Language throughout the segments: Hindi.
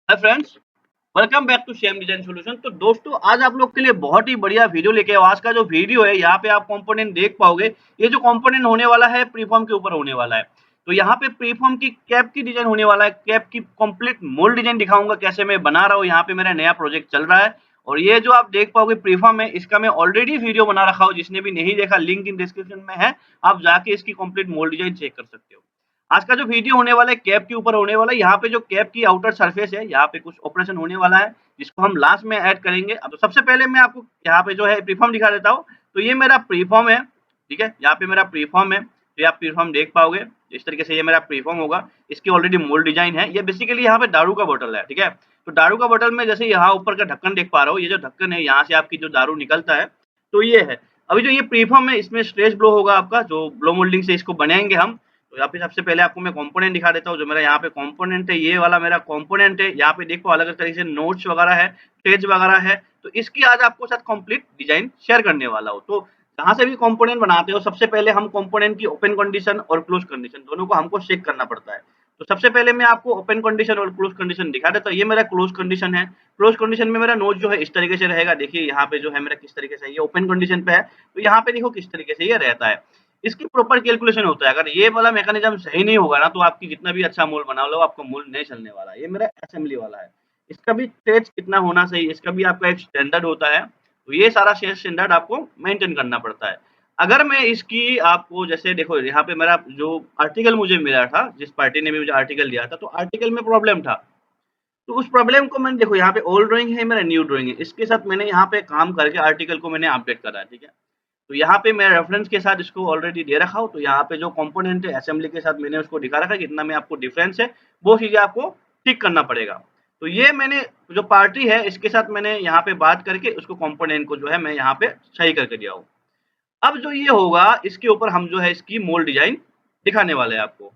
Hi friends, welcome back to same design solution. तो दोस्तों आज आप लोग के लिए बहुत ही बढ़िया वीडियो लेके आया हूं। आज का जो वीडियो है यहाँ पे आप कंपोनेंट देख पाओगे। ये जो कंपोनेंट होने वाला है प्रीफॉर्म के ऊपर होने वाला है। तो यहाँ पे प्रीफॉर्म की कैप की डिजाइन होने वाला है। कैप की कंप्लीट मोल्ड डिजाइन दिखाऊंगा कैसे मैं बना रहा हूँ। यहाँ पे मेरा नया प्रोजेक्ट चल रहा है और ये जो आप देख पाओगे प्रीफॉर्म है, इसका मैं ऑलरेडी वीडियो बना रखा हूँ। जिसने भी नहीं देखा लिंक इन डिस्क्रिप्शन में है, आप जाके इसकी कंप्लीट मोल्ड डिजाइन चेक कर सकते हो। आज का जो वीडियो होने वाला है कैप के ऊपर होने वाला है। यहाँ पे जो कैप की आउटर सरफेस है, यहाँ पे कुछ ऑपरेशन होने वाला है जिसको हम लास्ट में ऐड करेंगे। अब तो सबसे पहले मैं आपको यहाँ पे जो है प्रीफॉर्म दिखा देता हूँ। तो ये मेरा प्रीफॉर्म है, ठीक है। यहाँ पे मेरा प्रीफॉर्म है, तो ये आप प्रीफॉर्म देख पाओगे। इस तरीके से ये मेरा प्रीफॉर्म होगा। इसकी ऑलरेडी मोल्ड डिजाइन है। ये बेसिकली यहाँ पे दारू का बोतल है, ठीक है। तो दारू का बोतल में जैसे यहाँ ऊपर का ढक्कन देख पा रहा हूँ, ये जो ढक्कन है यहाँ से आपकी जो दारू निकलता है, तो ये है। अभी जो ये प्रीफॉर्म है इसमें स्ट्रेच ब्लो होगा आपका, जो ब्लो मोल्डिंग से इसको बनाएंगे हम। तो यहाँ पे सबसे पहले आपको मैं कंपोनेंट दिखा देता हूँ। जो मेरा यहाँ पे कंपोनेंट है, ये वाला मेरा कंपोनेंट है। यहाँ पे देखो अलग अलग तरीके से नोट्स वगैरह है, पेज वगैरह है। तो इसकी आज आपको साथ कंप्लीट डिजाइन शेयर करने वाला हूँ। तो जहाँ से भी कंपोनेंट बनाते हो, सबसे पहले हम कंपोनेंट की ओपन कंडीशन और क्लोज कंडीशन दोनों को हमको चेक करना पड़ता है। तो सबसे पहले मैं आपको ओपन कंडीशन और क्लोज कंडीशन दिखा देता हूँ। ये मेरा क्लोज कंडीशन है। क्लोज कंडीशन में मेरा नोट जो है इस तरीके से रहेगा। देखिए यहाँ पे जो है मेरा किस तरीके से, ये ओपन कंडीशन पे है, तो यहाँ पे देखो किस तरीके से ये रहता है। इसकी प्रॉपर कैलकुलेशन होता है। अगर ये वाला मैकेनिज्म सही नहीं होगा ना, तो आपकी जितना भी अच्छा मोल बना लो, आपका मोल नहीं चलने वाला। ये मेरा असेंबली वाला है। इसका भी तेज कितना होना चाहिए, इसका भी आपका एक स्टैंडर्ड होता है। तो ये सारा स्टैंडर्ड आपको मेंटेन करना पड़ता है। अगर मैं इसकी आपको जैसे देखो, यहाँ पे मेरा जो आर्टिकल मुझे मिला था, जिस पार्टी ने भी मुझे आर्टिकल दिया था, तो आर्टिकल में प्रॉब्लम था। तो उस प्रॉब्लम को मैंने देखो, यहाँ पे ओल्ड ड्राइंग है, मेरा न्यू ड्राइंग है, इसके साथ मैंने यहाँ पे काम करके आर्टिकल को मैंने अपडेट करा है, ठीक है। तो यहाँ पे मैं रेफरेंस के साथ इसको ऑलरेडी दे रखा हूँ। तो यहाँ पे जो कंपोनेंट है असेंबली के साथ मैंने उसको दिखा रखा है, कितना में आपको डिफरेंस है वो चीजें आपको ठीक करना पड़ेगा। तो ये मैंने जो पार्टी है इसके साथ मैंने यहाँ पे बात करके उसको कंपोनेंट को जो है मैं यहाँ पे सही करके दिया हूँ। अब जो ये होगा इसके ऊपर हम जो है इसकी मोल्ड डिजाइन दिखाने वाले हैं आपको।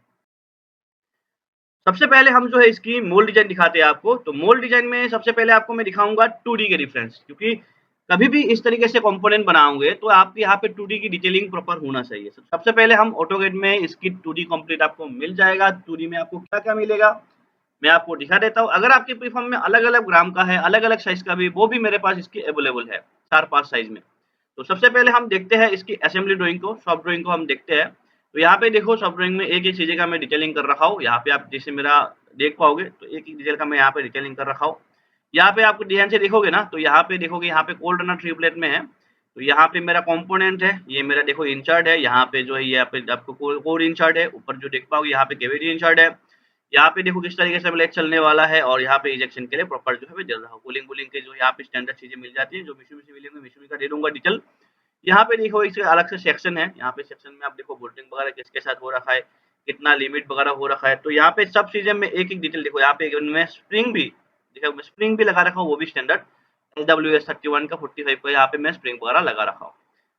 सबसे पहले हम जो है इसकी मोल्ड डिजाइन दिखाते हैं आपको। तो मोल्ड डिजाइन में सबसे पहले आपको मैं दिखाऊंगा 2D के डिफरेंस, क्योंकि कभी भी इस तरीके से कंपोनेंट बनाओगे तो आपके यहाँ पे 2D की डिटेलिंग प्रॉपर होना चाहिए। सबसे पहले हम ऑटोकैड में इसकी 2D कंप्लीट आपको मिल जाएगा। 2D में आपको क्या क्या मिलेगा मैं आपको दिखा देता हूँ। अगर आपके प्रीफॉर्म में अलग अलग ग्राम का है, अलग अलग साइज का भी, वो भी मेरे पास इसकी अवेलेबल है 4-5 साइज में। तो सबसे पहले हम देखते हैं इसकी असेंबली ड्राइंग को, सॉफ्ट ड्राइंग को हम देखते हैं। तो यहाँ पे देखो सॉफ्ट ड्राइंग में एक एक चीज़ें का मैं डिटेलिंग कर रखा हूँ। यहाँ पे आप जैसे मेरा देख पाओगे, तो एक एक डिटेल का मैं यहाँ पे डिटेलिंग कर रखा हूँ। यहाँ पे आपको ध्यान से देखोगे ना, तो यहाँ पे देखोगे यहाँ पे कोल्ड रनर ट्रिपलेट में है। तो यहाँ पे मेरा कंपोनेंट है, ये मेरा देखो इंसर्ट है। यहाँ पे जो है यहाँ पे आपको कोर इंसर्ट है। ऊपर जो देख पाओगे यहाँ पे केवीटी इंसर्ट है। यहाँ पे देखो किस तरीके से ब्लैक चलने वाला है। और यहाँ पे इजेक्शन के लिए प्रॉपर जो है मैं दे रहा हूँ। कूलिंग वूलिंग के जो यहाँ पे स्टैंडर्ड चीजें मिल जाती है, जो मिशुबिशी मिलेंगे मिशुबिशी का दे दूंगा डिटेल। यहाँ पे देखो इसके अलग से सेक्शन है। यहाँ पे सेक्शन में आप देखो बोल्टिंग वगैरह किसके साथ हो रखा है, कितना लिमिट वगैरह हो रखा है। तो यहाँ पे सब चीजें में एक एक डिटेल देखो। यहाँ पे मैं स्प्रिंग भी देखो, मैं स्प्रिंग भी लगा रखा हूँ, वो भी स्टैंडर्ड LWS31 का 45 का यहाँ पे मैं स्प्रिंग वगैरह लगा रखा हूँ।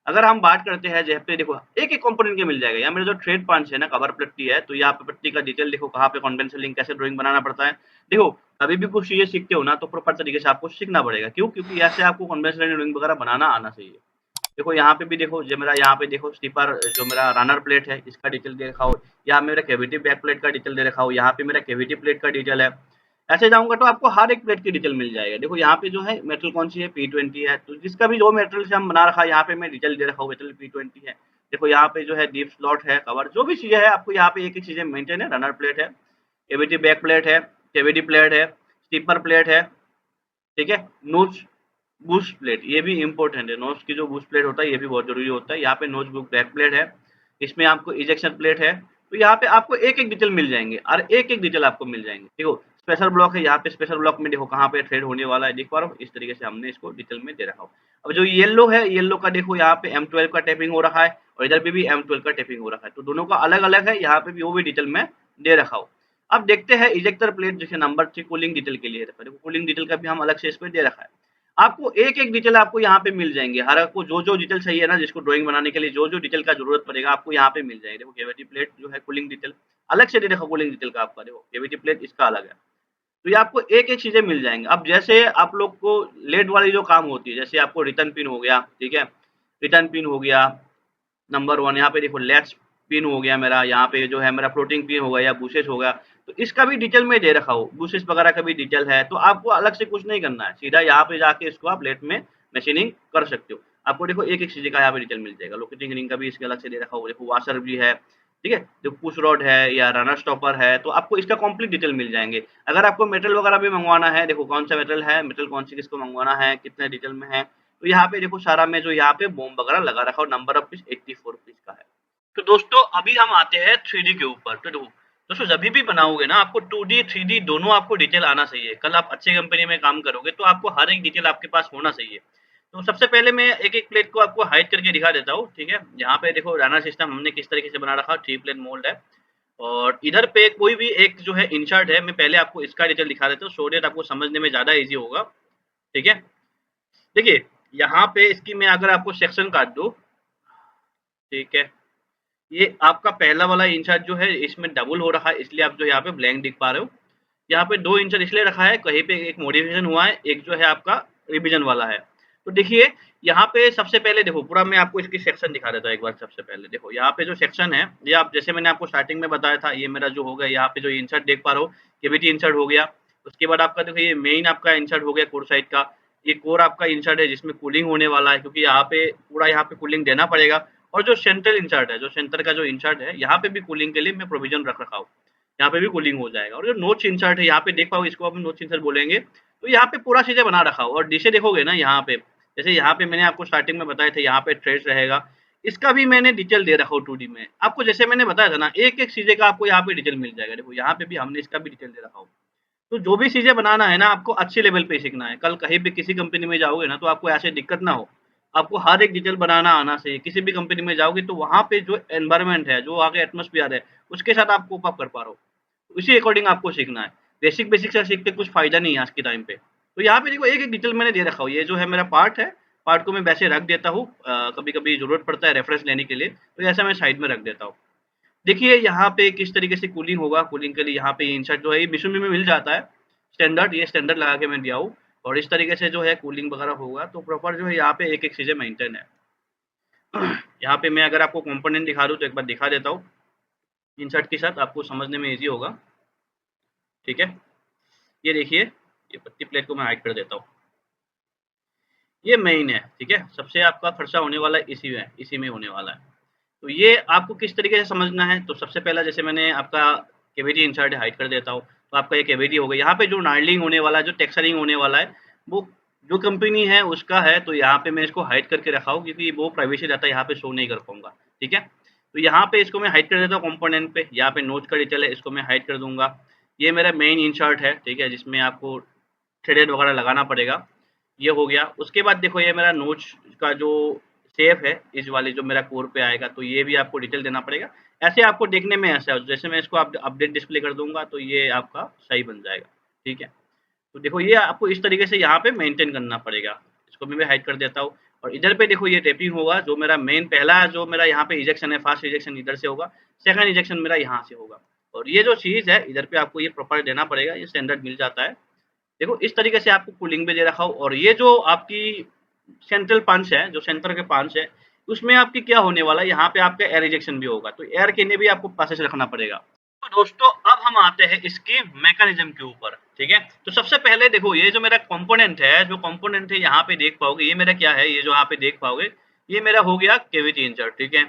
अगर हम बात करते हैं जहाँ पे देखो एक एक कंपोनेंट के मिल जाएगा। यहाँ मेरा जो थ्रेड पंच है ना, कवर पट्टी है, तो यहाँ पे पट्टी का डिटेल देखो, कहाँ पे कॉन्वेंशन लिंक कैसे ड्राइंग बनाना पड़ता है। देखो कभी भी कुछ चीजें सीखते हो ना, तो प्रॉपर तरीके से आपको सीखना पड़ेगा। क्यों? क्योंकि ऐसे आपको कॉन्वेंशनल ड्राइंग वगैरह बनाना आना चाहिए। देखो यहाँ पे भी देखो, जो मेरा यहाँ पे देखो स्लीपर जो मेरा रनर प्लेट है, इसका डिटेल दे रखा हो। यहाँ मेरा कैविटी बैक प्लेट का डिटेल दे रखा हो। यहाँ पे मेरा कैविटी प्लेट का डिटेल है। ऐसे जाऊंगा तो आपको हर एक प्लेट की डिटेल मिल जाएगा। देखो यहाँ पे जो है मेटल कौन सी है, P20 है। तो जिसका भी जो मेटल से हम बना रखा है, यहाँ पे मैं डिटेल दे रखा हूँ, मेटल P20 है। देखो यहाँ पे जो है डीप स्लॉट है, कवर, जो भी चीजें है आपको यहाँ पे एक एक चीजें मेंटेन है। रनर प्लेट है, कैविटी बैक प्लेट है, कैविटी प्लेट है, स्लीपर प्लेट है, ठीक है। नोज बूस्ट प्लेट, ये भी इंपॉर्टेंट है। नोज की जो बूस्ट प्लेट होता है, ये भी बहुत जरूरी होता है। यहाँ पे नोज बुक बैक प्लेट है, इसमें आपको इजेक्शन प्लेट है। तो यहाँ पे आपको एक एक डिटेल मिल जाएंगे और एक एक डिटेल आपको मिल जाएंगे। देखो स्पेशल ब्लॉक है, यहाँ पे स्पेशल ब्लॉक में देखो कहाँ पे थ्रेड होने वाला है, देख पा रहा हूँ। इस तरीके से हमने इसको डिटेल में दे रखा हो। अब जो येलो है, येलो का देखो यहाँ पे M12 का टेपिंग हो रखा है और इधर पे भी M12 का टेपिंग हो रखा है। तो दोनों का अलग अलग है, यहाँ पे भी वो भी डिटेल में दे रखा हो। अब देखते हैं इजेक्टर प्लेट, जैसे नंबर 3 कूलिंग डिटेल के लिए। देखो कूलिंग डिटेल का भी हम अलग से इस पे दे रखा है। आपको एक एक डिटेल आपको यहाँ पे मिल जाएंगे। हर आपको जो जो डिटेल चाहिए ना, जिसको ड्राइंग बनाने के लिए जो जो डिटेल का जरूरत पड़ेगा, आपको यहाँ पे मिल जाएगा। देखो कैविटी प्लेट जो है कूलिंग डिटेल अलग से दे रखा, कूलिंग डिटेल का आपका देखो कैविटी प्लेट इसका अलग है। तो ये आपको एक एक चीजें मिल जाएंगे। अब जैसे आप लोग को लेड वाली जो काम होती है, जैसे आपको रिटर्न पिन हो गया, ठीक है, रिटर्न पिन हो गया नंबर 1। यहाँ पे देखो लैच पिन हो गया मेरा, यहाँ पे जो है मेरा फ्लोटिंग पिन हो गया या बुशेस हो गया, तो इसका भी डिटेल मैं दे रखा हूँ, बुशेस वगैरह का भी डिटेल है। तो आपको अलग से कुछ नहीं करना है, सीधा यहाँ पे जाके इसको आप लेट में मशीनिंग कर सकते हो। आपको देखो एक-एक चीज़ का यहाँ पे डिटेल मिल जाएगा, लोकेटिंग रिंग का भी इसके अलग से दे रखा हुआ है, देखो वाशर भी है, ठीक है? जो पुश रॉड है या रनर स्टॉपर है, तो आपको इसका कंप्लीट डिटेल मिल जाएँगे। अगर आपको मेटल वगैरह भी मँगवाना है, देखो कौन-सा मेटल है, मेटल कौन-सी किसको मँगवाना है, कितने डिटेल में है, तो यहाँ पे देखो सारा मैं जो यहाँ पे बॉम्ब वगैरह लगा रखा हूँ, नंबर ऑफ पीस 84 पीस का है। तो दोस्तों अभी हम आते हैं 3D के ऊपर। तो देखो दोस्तों जभी भी बनाओगे ना, आपको 2D 3D दोनों आपको डिटेल आना चाहिए। कल आप अच्छे कंपनी में काम करोगे तो आपको हर एक डिटेल आपके पास होना चाहिए। तो सबसे पहले मैं एक-एक प्लेट को आपको हाइड करके दिखा देता हूँ, ठीक है? यहाँ पे देखो रनर सिस्टम हमने किस तरीके से बना रखा है, 3 प्लेट मोल्ड है। और इधर पे कोई भी एक जो है इंसर्ट है, मैं पहले आपको इसका डिटेल दिखा देता हूँ, सो दैट आपको समझने में ज़्यादा ईज़ी होगा, ठीक है? देखिए, यहाँ पे इसकी मैं अगर आपको सेक्शन काट दूँ, ठीक है? ये आपका पहला वाला इंसर्ट जो है इसमें डबल हो रहा है, इसलिए आप जो यहाँ पे ब्लैंक दिख पा रहे हो। यहाँ पे 2 इंसर्ट इसलिए रखा है, कहीं पे एक मॉडिफिकेशन हुआ है, एक जो है आपका रिवीजन वाला है। तो देखिए, यहाँ पे सबसे पहले देखो पूरा मैं आपको इसकी सेक्शन दिखा देता हूँ एक बार सबसे पहले। देखो यहाँ पे जो सेक्शन है, ये आप जैसे मैंने आपको स्टार्टिंग में बताया था, ये मेरा जो हो गया यहाँ पे जो इंसर्ट देख पा रहे हो, केवीटी इंसर्ट हो गया। उसके बाद आपका देखो ये मेन आपका इंसर्ट हो गया कोर साइड का। ये कोर आपका इंसर्ट है जिसमें कूलिंग होने वाला है, क्योंकि यहाँ पे पूरा यहाँ पे कूलिंग देना पड़ेगा। और जो सेंट्रल इंसर्ट है, जो सेंटर का जो इंसर्ट है, यहाँ पे भी कूलिंग के लिए मैं प्रोविज़न रख रखा हूँ। यहाँ पे भी कूलिंग हो जाएगा। और जो नोच इंसर्ट है, यहाँ पे देख पाओगे, इसको हम नोच इंसर्ट बोलेंगे। तो यहाँ पे पूरा चीज़ें बना रखा हो। और नीचे देखोगे ना यहाँ पे, जैसे यहाँ पे मैंने आपको स्टार्टिंग में बताया था, यहाँ पे थ्रेड्स रहेगा। इसका भी मैंने डिटेल दे रखा हूँ 2D में। आपको जैसे मैंने बताया था ना, एक-एक चीज़ें का आपको यहाँ पे डिटेल मिल जाएगा। देखो यहाँ पे भी हमने इसका भी डिटेल दे रखा हूँ। तो जो भी चीज़ें बनाना है ना, आपको अच्छे लेवल पे सीखना है। कल कहीं भी किसी कंपनी में जाओगे ना, तो आपको ऐसे दिक्कत ना हो। आपको हर एक डिटेल बनाना आना चाहिए। किसी भी कंपनी में जाओगे तो वहाँ पे जो एनवायरनमेंट है, जो आगे एटमॉस्फियर है, उसके साथ आप कोप अप कर पा रहे हो। उसी अकॉर्डिंग आपको सीखना है। बेसिक से सीख के कुछ फ़ायदा नहीं है आज के टाइम पे। तो यहाँ पे देखो एक-एक डिटेल मैंने दे रखा हूँ। ये जो है मेरा पार्ट है, पार्ट को मैं वैसे रख देता हूँ। कभी-कभी ज़रूरत पड़ता है रेफ़रेंस लेने के लिए, तो ऐसा मैं साइड में रख देता हूँ। देखिए यहाँ पे किस तरीके से कूलिंग होगा, कूलिंग के लिए यहाँ पे इंसर्ट जो है ये मिशुमी में मिल जाता है, स्टैंडर्ड, ये स्टैंडर्ड लगा के मैं दिया हूँ। और इस तरीके से जो है कूलिंग वगैरह होगा, तो प्रॉपर जो है यहाँ पे एक-एक चीज़ें मेंटेन है। यहाँ पे मैं अगर आपको कंपोनेंट दिखा दूँ तो एक बार दिखा देता हूँ, इंसर्ट के साथ आपको समझने में ईज़ी होगा, ठीक है? ये देखिए, ये पत्ती प्लेट को मैं हाइड कर देता हूँ। ये मेन है, ठीक है? सबसे आपका खर्चा होने वाला इसी में होने वाला है। तो ये आपको किस तरीके से समझना है, तो सबसे पहला जैसे मैंने आपका केविटी इंसर्ट हाइड कर देता हूँ, तो आपका ये केविटी हो गई। यहाँ पे जो नार्डलिंग होने वाला है, जो टेक्सचरिंग होने वाला है, वो जो कंपनी है उसका है, तो यहाँ पे मैं इसको हाइड करके रखा हूँ, क्योंकि वो प्राइवेसी डाटा यहाँ पे शो नहीं कर पाऊँगा, ठीक है? तो यहाँ पे इसको मैं हाइड कर देता हूँ कंपोनेंट पे, यहाँ पे नोच का डिटेल है, इसको मैं हाइड कर दूँगा। ये मेरा मेन इंसर्ट है, ठीक है? जिसमें आपको थ्रेडेड वगैरह लगाना पड़ेगा, ये हो गया। उसके बाद देखो ये मेरा नोच का जो शेप है, इस वाले जो मेरा कोर पे आएगा, तो ये भी आपको डिटेल देना पड़ेगा। ऐसे आपको देखने में ऐसा है, जैसे मैं इसको अपडेट डिस्प्ले कर दूँगा, तो ये आपका सही बन जाएगा, ठीक है? तो देखो ये आपको इस तरीके से यहाँ पे मेंटेन करना पड़ेगा। इसको भी मैं हाइड कर देता हूँ। और इधर पे देखो ये टैपिंग होगा, जो मेरा मेन पहला जो मेरा यहाँ पे इजेक्शन है, फास्ट इजेक्शन इधर से होगा, सेकंड इजेक्शन मेरा यहाँ से होगा। और ये जो चीज़ है, इधर पे आपको ये प्रॉपर देना पड़ेगा, ये स्टैंडर्ड मिल जाता है। देखो इस तरीके से आपको कूलिंग भी दे रखा हो। और ये जो आपकी सेंट्रल पंच है, जो सेंटर के पंच है, उसमें आपकी क्या होने वाला है, यहाँ पे आपका एयर इजेक्शन भी होगा, तो एयर के लिए भी आपको प्रोसेस रखना पड़ेगा। तो दोस्तों अब हम आते हैं इसके मैकेनिज्म के ऊपर, ठीक है? तो सबसे पहले देखो ये जो मेरा कंपोनेंट है, यहाँ पे देख पाओगे, ये मेरा क्या है, ये जो यहाँ पे देख पाओगे, ये मेरा हो गया केविटी इंसर्ट, ठीक है?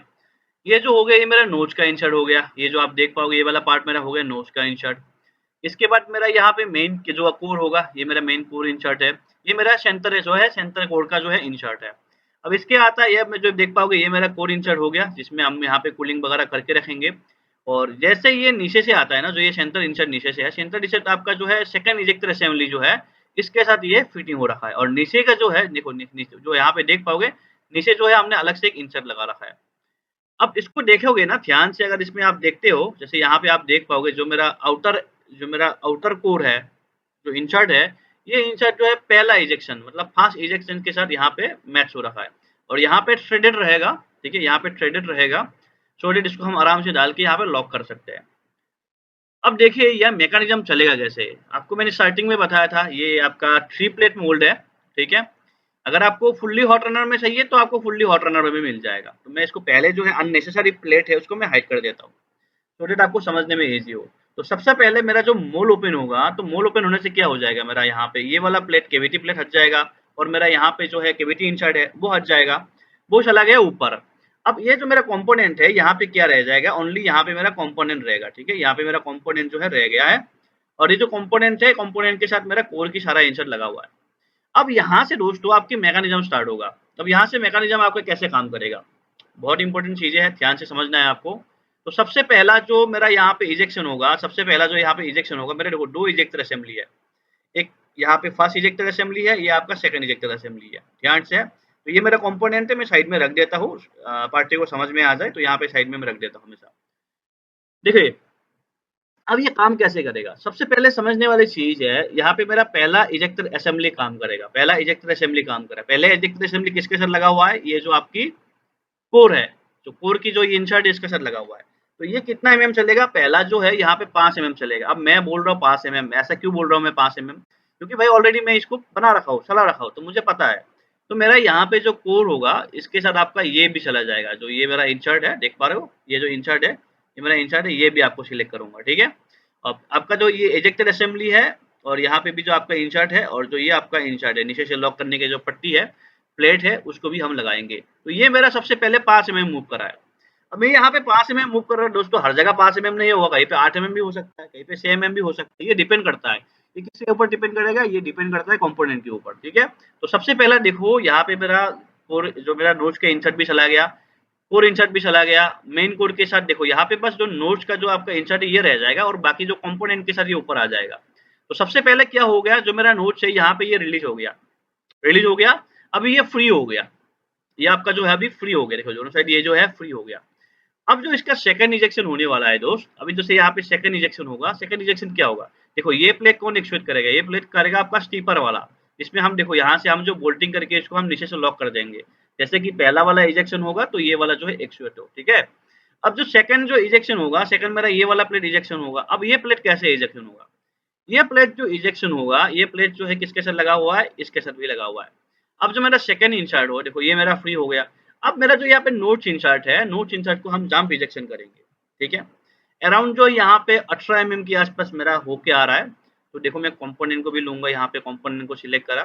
ये जो हो गया, ये मेरा नोच का इंसर्ट हो गया। ये जो आप देख पाओगे, ये वाला पार्ट मेरा हो गया नोच का इंसर्ट। इसके बाद मेरा यहाँ पे मेन के जो कोर होगा, ये मेरा मेन कोर इंसर्ट है। ये मेरा सेंटर जो है, सेंटर कोर का जो है इंसर्ट है। अब इसके आता है, ये मैं जो देख पाओगे, ये मेरा कोर इंसर्ट हो गया, जिसमें हम यहाँ पे कूलिंग वगैरह करके रखेंगे। और जैसे ये नीचे से आता है ना, जो ये सेंटर इंसर्ट नीचे से है, सेंटर इंसर्ट आपका जो है सेकंड इजेक्टर असेंबली जो है, इसके साथ ये फिटिंग हो रखा है। और नीचे का जो है, देखो नीचे जो यहाँ पे देख पाओगे, नीचे जो है हमने अलग से एक इंसर्ट लगा रखा है। अब इसको देखोगे ना ध्यान से, अगर इसमें आप देखते हो, जैसे यहाँ पे आप देख पाओगे, जो मेरा आउटर कोर है, जो इंसर्ट है, ये इंसर्ट जो है पहला इजेक्शन मतलब फास्ट इजेक्शन के साथ यहाँ पे मैच हो रखा है। और यहाँ पे थ्रेडेड रहेगा, ठीक है? यहाँ पे थ्रेडेड रहेगा, सो दैट इसको हम आराम से डाल के यहाँ पे लॉक कर सकते हैं। अब देखिए यह मैकेनिज्म चलेगा कैसे। आपको मैंने स्टार्टिंग में बताया था, ये आपका 3 प्लेट मोल्ड है, ठीक है? अगर आपको फुल्ली हॉट रनर में चाहिए तो आपको फुल्ली हॉट रनर में भी मिल जाएगा। तो मैं इसको पहले जो है अननेसेसरी प्लेट है उसको मैं हाइड कर देता हूँ, सो दैट आपको समझने में ईज़ी हो। तो सबसे पहले मेरा जो मोल ओपन होगा, तो मोल ओपन होने से क्या हो जाएगा, मेरा यहाँ पे ये वाला प्लेट कैविटी प्लेट हट जाएगा और मेरा यहाँ पे जो है कैविटी इंसर्ट है वो हट जाएगा, वो चला गया ऊपर। अब ये जो मेरा कंपोनेंट है यहाँ पे क्या रह जाएगा, ओनली यहाँ पे मेरा कंपोनेंट रहेगा, ठीक है। यहाँ पे मेरा कंपोनेंट जो है रह गया है और ये जो कंपोनेंट है, कंपोनेंट के साथ मेरा कोर की सारा इंसर्ट लगा हुआ है। अब यहाँ से दोस्तों आपकी मैकेनिज्म स्टार्ट होगा। अब यहाँ से मैकेनिज्म आपका कैसे काम करेगा, बहुत इंपॉर्टेंट चीजें हैं, ध्यान से समझना है आपको। तो सबसे पहला जो मेरा यहाँ पे इजेक्शन होगा, सबसे पहला जो यहाँ पे इजेक्शन होगा, मेरे देखो 2 इजेक्टर असेंबली है। एक यहाँ पे फर्स्ट इजेक्टर असेंबली है, ये आपका सेकंड इजेक्टर असेंबली है, ध्यान से। तो ये मेरा कंपोनेंट है, मैं साइड में रख देता हूँ, पार्टी को समझ में आ जाए तो यहाँ पे साइड में मैं रख देता हूँ हमेशा। देखिए अब ये काम कैसे करेगा, सबसे पहले समझने वाली चीज है, यहाँ पे मेरा पहला इजेक्टर असेंबली काम करेगा, पहला इजेक्टर असेंबली काम करेगा। पहले इजेक्टर असेंबली किसके साथ लगा हुआ है, ये जो आपकी कोर है, जो कोर की जो ये इंसर्ट है इसके साथ लगा हुआ है। तो ये कितना mm चलेगा, पहला जो है यहाँ पे 5 mm चलेगा। अब मैं बोल रहा हूँ 5 mm, ऐसा क्यों बोल रहा हूँ मैं 5 mm, क्योंकि भाई ऑलरेडी मैं इसको बना रखा हूँ, चला रखा हूँ, तो मुझे पता है। तो मेरा यहाँ पे जो कोर होगा इसके साथ आपका ये भी चला जाएगा, जो ये मेरा इंसर्ट है, देख पा रहे हो, ये जो इंसर्ट है, ये मेरा इंसर्ट है, ये भी आपको सिलेक्ट करूंगा, ठीक है। अब आपका जो ये एजेक्टेड असेंबली है और यहाँ पे भी जो आपका इंसर्ट है और जो ये आपका इंसर्ट है, नीचे से लॉक करने के जो पट्टी है, प्लेट है, उसको भी हम लगाएंगे। तो ये मेरा सबसे पहले 5 mm मूव करा है। अब मैं यहाँ पे 5 mm मूव कर रहा हूँ दोस्तों, हर जगह 5 mm नहीं होगा, कहीं पे 8 mm भी हो सकता है, कहीं पे 6 mm भी हो सकता है, ये डिपेंड करता है। ये किसके ऊपर डिपेंड करेगा, ये डिपेंड करता है कंपोनेंट के ऊपर, ठीक है। तो सबसे पहला देखो यहाँ पे मेरा कोर, जो मेरा नोट्स का इंसर्ट भी चला गया, कोर इंसर्ट भी चला गया, मेन कोर के साथ देखो यहाँ पे बस जो नोट्स का जो आपका इंसर्ट है ये रह जाएगा और बाकी जो कंपोनेंट के साथ ये ऊपर आ जाएगा। तो सबसे पहले क्या हो गया, जो मेरा नोट्स है यहाँ पे ये रिलीज हो गया, रिलीज हो गया, अभी ये फ्री हो गया, ये आपका जो है अभी फ्री हो गया, देखो दोनों साइड ये जो है फ्री हो गया। अब जो इसका सेकंड इंजेक्शन होने वाला है दोस्त, अभी जैसे यहाँ पे सेकंड इंजेक्शन होगा, सेकंड इंजेक्शन क्या होगा, देखो ये प्लेट कौन एक्चुएट करेगा, ये प्लेट करेगा आपका स्टीपर वाला। इसमें हम देखो यहाँ से हम जो बोल्टिंग करके इसको हम नीचे से लॉक कर देंगे, जैसे कि पहला वाला इजेक्शन होगा तो ये वाला जो है एक्चुएट हो, ठीक है। अब जो सेकंड जो इजेक्शन होगा, सेकंड मेरा ये वाला प्लेट इजेक्शन होगा। अब ये प्लेट कैसे इजेक्शन होगा, ये प्लेट जो इजेक्शन होगा, ये प्लेट जो है किसके साथ लगा हुआ है, इसके साथ भी लगा हुआ है। अब जो मेरा सेकंड इंसर्ट हो, देखो ये मेरा फ्री हो गया। अब मेरा जो यहाँ पे नोट्स इंसर्ट है, नोट्स इंसर्ट को हम जंप इजेक्शन करेंगे, ठीक है। अराउंड जो यहाँ पे 18 mm के आसपास मेरा होके आ रहा है। तो देखो मैं कंपोनेंट को भी लूंगा, यहाँ पे कंपोनेंट को सिलेक्ट करा,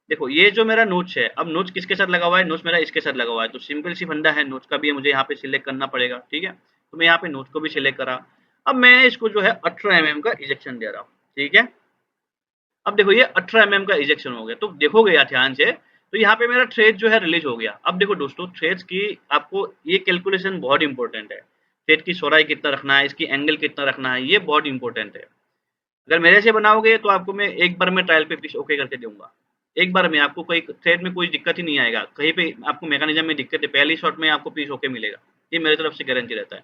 देखो ये जो मेरा नोट्स है, अब नोट्स किसके साथ लगा हुआ है, नोट्स मेरा इसके साथ लगा हुआ है, तो सिंपल सी फंडा है, नोट्स का भी मुझे यहाँ पे सिलेक्ट करना पड़ेगा, ठीक है। तो मैं यहाँ पे नोट्स को भी सिलेक्ट करा। अब मैं इसको जो है 18 mm का इजेक्शन दे रहा हूँ, ठीक है। अब देखो ये 18 mm का इजेक्शन हो गया, तो देखोगे यार ध्यान से, तो यहाँ पे मेरा थ्रेड जो है रिलीज हो गया। अब देखो दोस्तों, थ्रेड्स की आपको ये कैलकुलेशन बहुत इंपॉर्टेंट है, थ्रेड की चौड़ाई कितना रखना है, इसकी एंगल कितना रखना है, ये बहुत इंपॉर्टेंट है। अगर मेरे से बनाओगे तो आपको मैं एक बार में ट्रायल पे पीस ओके करके दूंगा, एक बार में आपको कोई थ्रेड में कोई दिक्कत ही नहीं आएगा, कहीं पे आपको मैकेनिज्म में दिक्कत है, पहली शॉट में आपको पीस ओके मिलेगा, ये मेरी तरफ से गारंटी रहता है।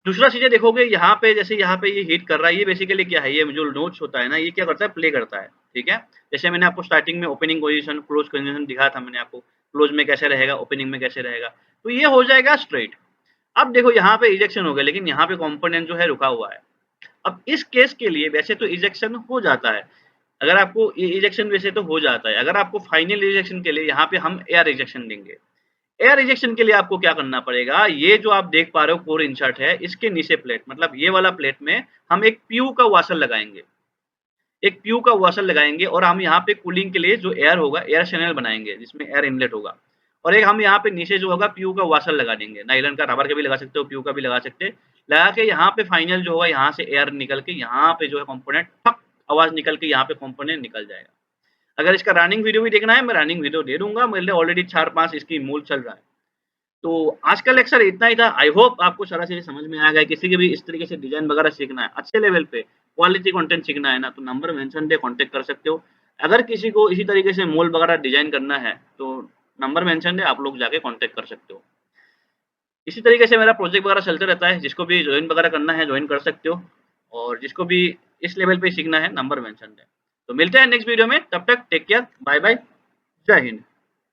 दूसरा चीजें देखोगे यहाँ पे, जैसे यहाँ पे ये हिट कर रहा है, ये बेसिकली क्या है, ये जो नोट्स होता है ना, ये क्या करता है, प्ले करता है, ठीक है। जैसे मैंने आपको स्टार्टिंग में ओपनिंग पोजीशन, क्लोज पोजीशन दिखाया था मैंने आपको, क्लोज में कैसे रहेगा, ओपनिंग में कैसे रहेगा, तो ये हो जाएगा स्ट्रेट। अब देखो यहाँ पे इजेक्शन हो गया, लेकिन यहाँ पे कंपोनेंट जो है रुका हुआ है। अब इस केस के लिए वैसे तो इजेक्शन हो जाता है, अगर आपको इजेक्शन वैसे तो हो जाता है, अगर आपको फाइनल इजेक्शन के लिए यहाँ पे हम एयर इजेक्शन देंगे। एयर इजेक्शन के लिए आपको क्या करना पड़ेगा, ये जो आप देख पा रहे हो कोर इंसर्ट है, इसके नीचे प्लेट, मतलब ये वाला प्लेट में हम एक पीयू का वाशर लगाएंगे, एक पीयू का वाशर लगाएंगे और हम यहाँ पे कूलिंग के लिए जो एयर होगा, एयर चैनल बनाएंगे जिसमें एयर इनलेट होगा, और एक हम यहाँ पे नीचे जो होगा पीयू का वाशर लगा देंगे, नाइलन का, रबर का भी लगा सकते हो, पीयू का भी लगा सकते हैं। लगा के यहाँ पे फाइनल जो होगा, यहाँ से एयर निकल के यहाँ पे जो है कंपोनेंट ठप आवाज निकल के यहाँ पे कंपोनेंट निकल जाएगा। अगर इसका रनिंग वीडियो भी देखना है, मैं रनिंग वीडियो दे दूंगा, मेरे ऑलरेडी 4-5 इसकी मूल चल रहा है। तो आज का लेक्चर इतना ही था, आई होप आपको सारा चीज़ समझ में आ गया। किसी के भी इस तरीके से डिजाइन वगैरह सीखना है, अच्छे लेवल पे क्वालिटी कंटेंट सीखना है ना, तो नंबर मेंशन पे कांटेक्ट कर सकते हो। अगर किसी को इसी तरीके से मोल वगैरह डिजाइन करना है तो नंबर मेंशन है, आप लोग जाके कांटेक्ट कर सकते हो। इसी तरीके से मेरा प्रोजेक्ट वगैरह चलते रहता है, जिसको भी ज्वाइन वगैरह करना है ज्वाइन कर सकते हो, और जिसको भी इस लेवल पे सीखना है नंबर मेंशन है। तो मिलते हैं नेक्स्ट वीडियो में, तब तक टेक केयर, बाय बाय, जय हिंद।